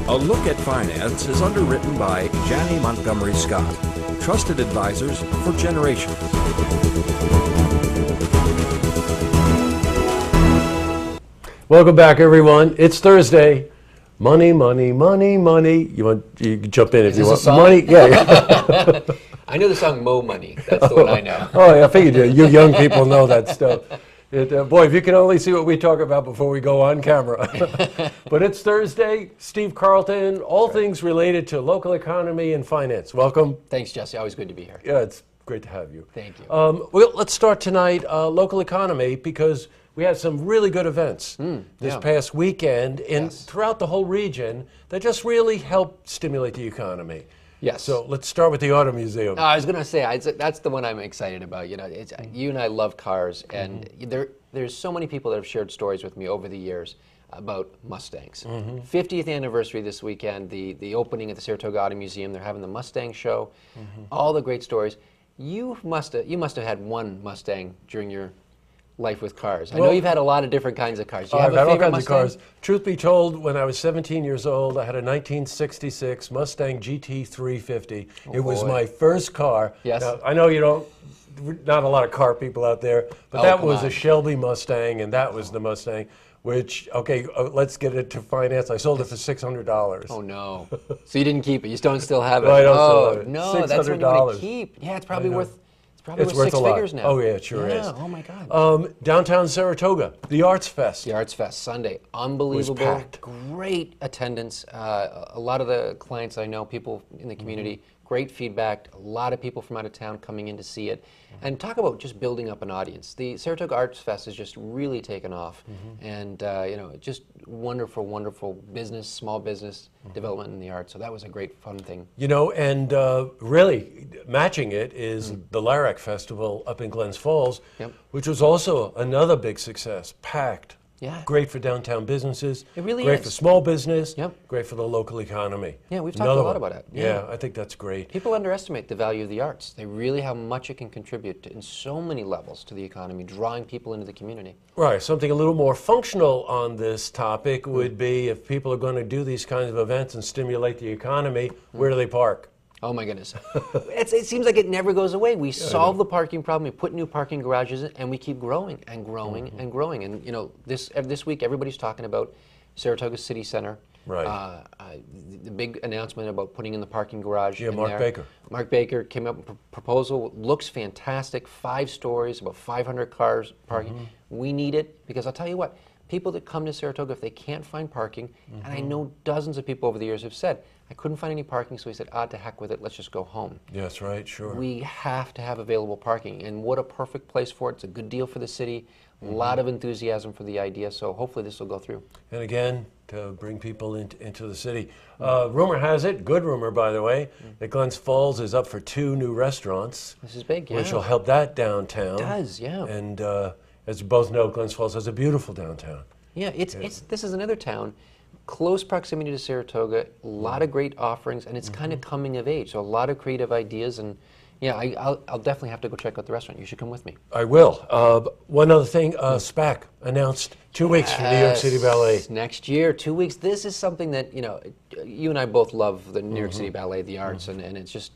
A Look at Finance is underwritten by Janney Montgomery Scott, trusted advisors for generations. Welcome back, everyone. It's Thursday. Money, money, money, money. You can jump in if you want. Money, yeah. I know the song Mo Money. That's the one I know. Oh, yeah, I figured you young people know that stuff. Boy, if you can only see what we talk about before we go on camera. But it's Thursday. Steve Carlton, all things related to local economy and finance. Welcome. Thanks, Jesse. Always good to be here. Yeah, it's great to have you. Thank you. Well, let's start tonight, local economy, because we had some really good events this past weekend and throughout the whole region that just really helped stimulate the economy. Yes. So let's start with the Auto Museum. I was going to say, that's the one I'm excited about. You know, you and I love cars, and there's so many people that have shared stories with me over the years about Mustangs. 50th anniversary this weekend, the opening at the Saratoga Auto Museum. They're having the Mustang show, all the great stories. You must have had one Mustang during your life with cars. I know you've had a lot of different kinds of cars. Do you have I've a had all favorite kinds Mustang? of cars. Truth be told, when I was 17 years old, I had a 1966 Mustang GT 350. It was my first car. Yes. Now, I know not a lot of car people out there, but that was a Shelby Mustang, and that was the Mustang. Which, let's get it to finance. I sold it for $600. Oh no! So you didn't keep it. You don't still have it. No, I don't oh still have it. no, that's what you want to keep. Yeah, it's probably worth. It's worth six figures now. Oh yeah, it sure is. Oh my God. Downtown Saratoga, the Arts Fest. The Arts Fest Sunday, unbelievable. Was packed. Great attendance. A lot of the clients I know, people in the community, great feedback. A lot of people from out of town coming in to see it. And talk about just building up an audience. The Saratoga Arts Fest has just really taken off, and just wonderful, wonderful business, small business development in the arts. So that was a great, fun thing. And really matching it is the Lyric Festival up in Glens Falls, which was also another big success. Packed. Yeah. Great for downtown businesses. It really great is. for small business. Yep. It for the local economy. Yeah, we've talked a lot about it. Yeah, I think that's great. People underestimate the value of the arts. They really how much it can contribute in so many levels to the economy, drawing people into the community. Right. Something a little more functional on this topic would be if people are going to do these kinds of events and stimulate the economy, where do they park? Oh my goodness. It seems like it never goes away. We solve the parking problem, we put new parking garages in, and we keep growing and growing and growing. And this week everybody's talking about Saratoga City Center. Right. The big announcement about putting in the parking garage. Yeah, Mark Baker. Mark Baker came up with a proposal. Looks fantastic. 5 stories, about 500 cars parking. We need it because I'll tell you what, people that come to Saratoga, if they can't find parking, and I know dozens of people over the years have said, I couldn't find any parking, so we said, to heck with it, let's just go home. Yes, right, sure. We have to have available parking, and what a perfect place for it. It's a good deal for the city, a lot of enthusiasm for the idea, so hopefully this will go through. And again, to bring people into the city. Rumor has it, good rumor by the way, that Glens Falls is up for 2 new restaurants. This is big, yeah. Which will help that downtown. It does, yeah. And as you both know, Glens Falls has a beautiful downtown. Yeah, this is another town, close proximity to Saratoga, a lot of great offerings, and it's kind of coming of age, so a lot of creative ideas, and yeah, I'll definitely have to go check out the restaurant. You should come with me. I will. One other thing, SPAC announced 2 weeks for New York City Ballet. Next year, 2 weeks. This is something that, you and I both love the New York City Ballet, the arts, and it's just,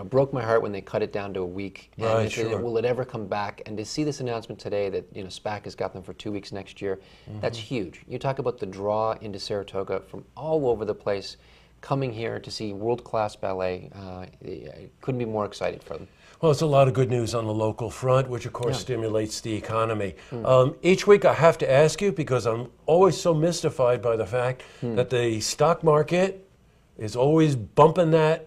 broke my heart when they cut it down to a week. And right, sure. Will it ever come back? And to see this announcement today that, SPAC has got them for 2 weeks next year, that's huge. You talk about the draw into Saratoga from all over the place, coming here to see world-class ballet. Couldn't be more excited for them. Well, it's a lot of good news on the local front, which of course stimulates the economy. Each week I have to ask you, because I'm always so mystified by the fact that the stock market is always bumping that,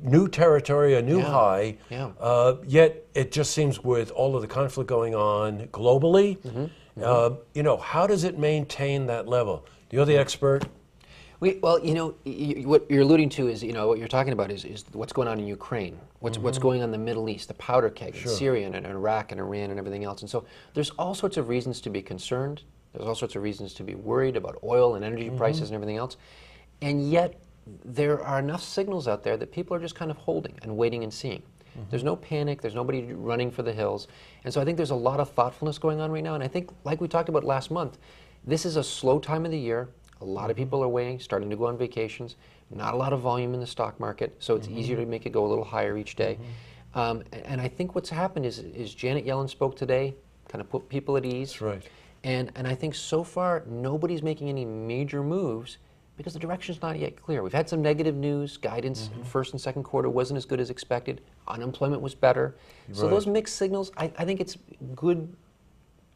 new territory, a new high. Yeah. Yet it just seems with all of the conflict going on globally, how does it maintain that level? You're the expert. What you're alluding to is, what you're talking about is what's going on in Ukraine, what's going on in the Middle East, the powder keg, in Syria and Iraq and Iran and everything else. And so there's all sorts of reasons to be concerned. There's all sorts of reasons to be worried about oil and energy prices and everything else. And yet there are enough signals out there that people are just kind of holding and waiting and seeing. There's no panic, there's nobody running for the hills. And so I think there's a lot of thoughtfulness going on right now. And I think, like we talked about last month, this is a slow time of the year. A lot of people are waiting, starting to go on vacations. Not a lot of volume in the stock market, so it's easier to make it go a little higher each day. And I think what's happened is Janet Yellen spoke today, kind of put people at ease. That's right. And I think so far nobody's making any major moves because the direction's not yet clear. We've had some negative news. Guidance in first and second quarter wasn't as good as expected. Unemployment was better. So Right. those mixed signals, I think it's good,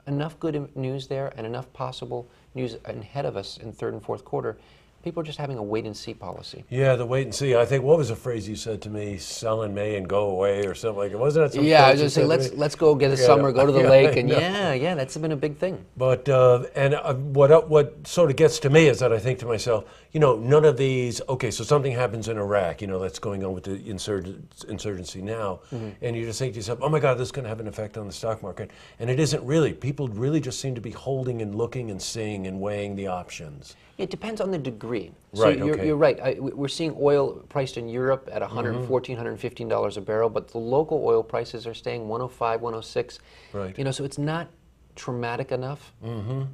enough good news there and enough possible news ahead of us in third and fourth quarter. People are just having a wait and see policy. Yeah, the wait and see. I think, what was the phrase you said to me? Sell in May and go away, or something like it. Wasn't that some Yeah, I phrase was you going to said say, to me? let's go get a summer, go to the Yeah, lake, I and know. yeah, that's been a big thing. But what sort of gets to me is that I think to myself, none of these. Okay, so something happens in Iraq, that's going on with the insurgency now, and you just think to yourself, oh my God, this is going to have an effect on the stock market, and it isn't really. People really just seem to be holding and looking and seeing and weighing the options. It depends on the degree. Right, So you're, okay. you're right. We're seeing oil priced in Europe at $114, $115 a barrel, but the local oil prices are staying 105, 106. Right. So it's not traumatic enough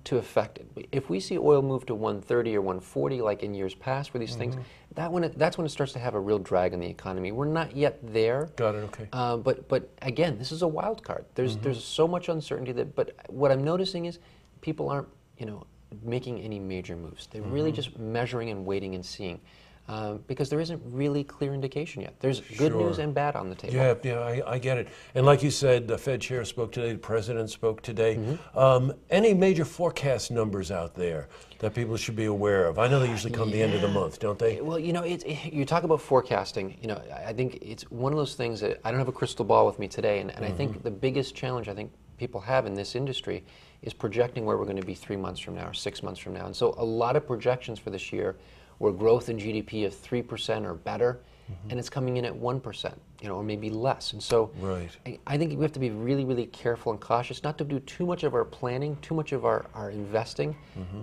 to affect it. If we see oil move to 130 or 140, like in years past, where these things, that's when it starts to have a real drag on the economy. We're not yet there. Got it. Okay. But again, this is a wild card. There's so much uncertainty but what I'm noticing is people aren't making any major moves. They're really just measuring and waiting and seeing, because there isn't really clear indication yet. There's good news Sure. and bad on the table. Yeah, I get it. And like you said, the Fed chair spoke today, the president spoke today. Any major forecast numbers out there that people should be aware of? I know they usually come the end of the month, don't they? Well, you talk about forecasting. I think it's one of those things that I don't have a crystal ball with me today, and I think the biggest challenge I think people have in this industry is projecting where we're going to be 3 months from now or 6 months from now. And so a lot of projections for this year were growth in GDP of 3% or better, and it's coming in at 1%, or maybe less. And so Right. I think we have to be really, really careful and cautious not to do too much of our planning, too much of our investing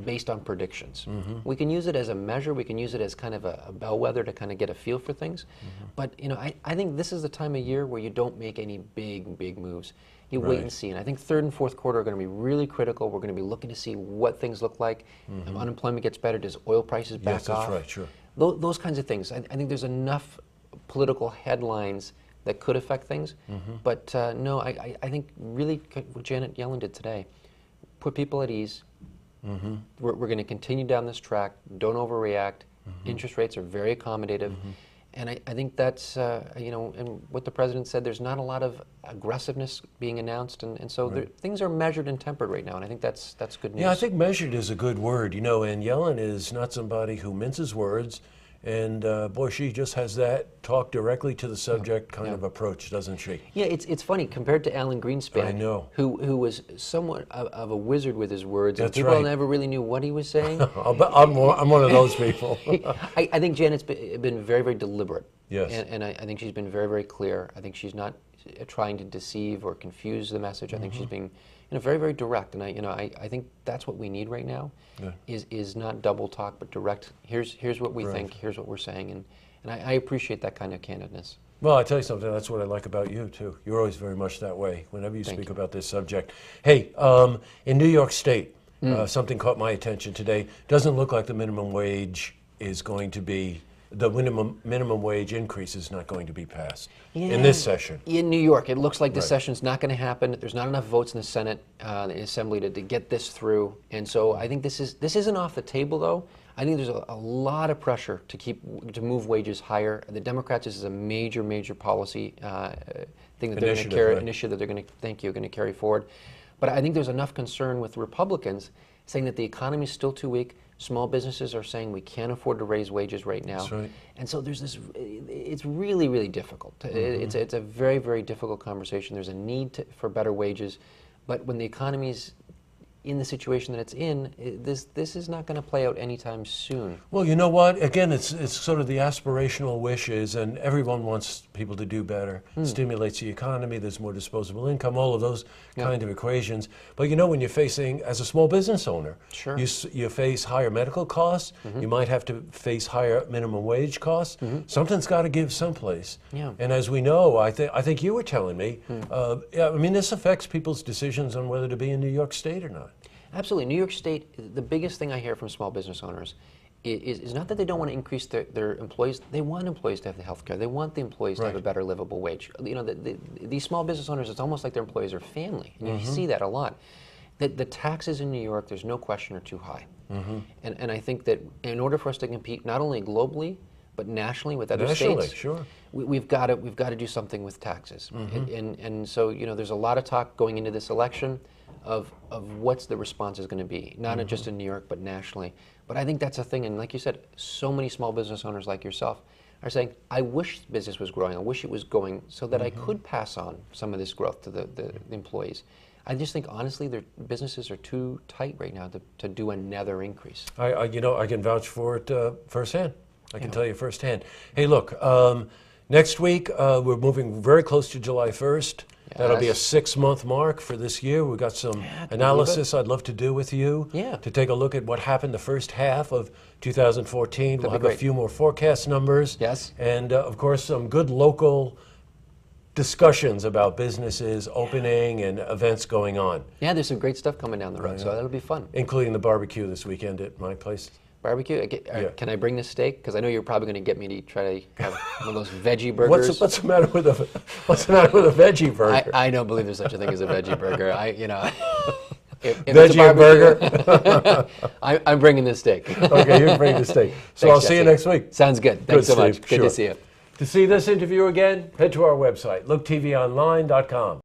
based on predictions. We can use it as a measure, we can use it as kind of a bellwether to kind of get a feel for things. But I think this is the time of year where you don't make any big moves. You wait Right. and see. And I think third and fourth quarter are going to be really critical. We're going to be looking to see what things look like. If unemployment gets better, does oil prices back Yes, off? that's right, sure. Those kinds of things. I think there's enough political headlines that could affect things. But no, I think really what Janet Yellen did today, put people at ease. We're going to continue down this track. Don't overreact. Interest rates are very accommodative. And I think that's, and what the president said, there's not a lot of aggressiveness being announced. And so things are measured and tempered right now. And I think that's good news. Yeah, I think measured is a good word, and Yellen is not somebody who minces words, and boy, she just has that talk directly to the subject kind of approach, doesn't she? Yeah, it's funny compared to Alan Greenspan, I know. who was somewhat of a wizard with his words, and That's people right. never really knew what he was saying. I'm one of those people. I think Janet's been very, very deliberate. Yes. And I think she's been very, very clear. I think she's not trying to deceive or confuse the message. I think she's being very, very direct. And I think that's what we need right now, is not double talk, but direct. Here's what we think, here's what we're saying. And I appreciate that kind of candidness. Well, I tell you something, that's what I like about you, too. You're always very much that way whenever you Thank speak you. about this subject. Hey, in New York State, something caught my attention today. Doesn't look like the minimum wage is going to be, the minimum wage increase is not going to be passed in this session. In New York, it looks like this session's not going to happen. There's not enough votes in the Senate, the Assembly to get this through. And so I think this isn't off the table, though. I think there's a lot of pressure to move wages higher. The Democrats, this is a major policy thing that they're going to carry, initiative that they're going to carry forward. But I think there's enough concern with Republicans saying that the economy is still too weak. Small businesses are saying we can't afford to raise wages right now. That's right. And so there's this, it's really, really difficult. It's a very, very difficult conversation. There's a need for better wages. But when the economy's in the situation that it's in, this is not going to play out anytime soon. Well, you know what? Again, it's sort of the aspirational wishes, and everyone wants people to do better. Stimulates the economy, there's more disposable income, all of those kind of equations. But when you're facing, as a small business owner, Sure. you face higher medical costs, you might have to face higher minimum wage costs. Something's got to give someplace. Yeah. And as we know, I think you were telling me, this affects people's decisions on whether to be in New York State or not. Absolutely. New York State, the biggest thing I hear from small business owners is not that they don't want to increase their employees. They want employees to have the health care. They want the employees to have a better livable wage. You know, these small business owners, it's almost like their employees are family. And you see that a lot. The taxes in New York, there's no question, are too high. And I think that in order for us to compete not only globally, but nationally with other states, sure. we've got to do something with taxes. And so, you know, there's a lot of talk going into this election of what's the response is going to be, not just in New York, but nationally. But I think that's a thing, and like you said, so many small business owners like yourself are saying, I wish business was growing, I wish it was going so that I could pass on some of this growth to the employees. I just think, honestly, their businesses are too tight right now to do another increase. You know, I can vouch for it firsthand. I can tell you firsthand. Hey, look, next week we're moving very close to July 1st. That'll be a 6-month mark for this year. We've got some analysis I'd love to do with you to take a look at what happened the first half of 2014. We'll have a few more forecast numbers. Yes. And, of course, some good local discussions about businesses opening and events going on. Yeah, there's some great stuff coming down the road, so that'll be fun. Including the barbecue this weekend at my place. Barbecue? Can I bring the steak? Because I know you're probably going to get me to try to have one of those veggie burgers. What's the matter with a veggie burger? I don't believe there's such a thing as a veggie burger. If veggie burger. I'm bringing the steak. Okay, you can bring the steak. So I'll see you next week. Sounds good. Thanks so much. Good to see you. To see this interview again, head to our website, looktvonline.com.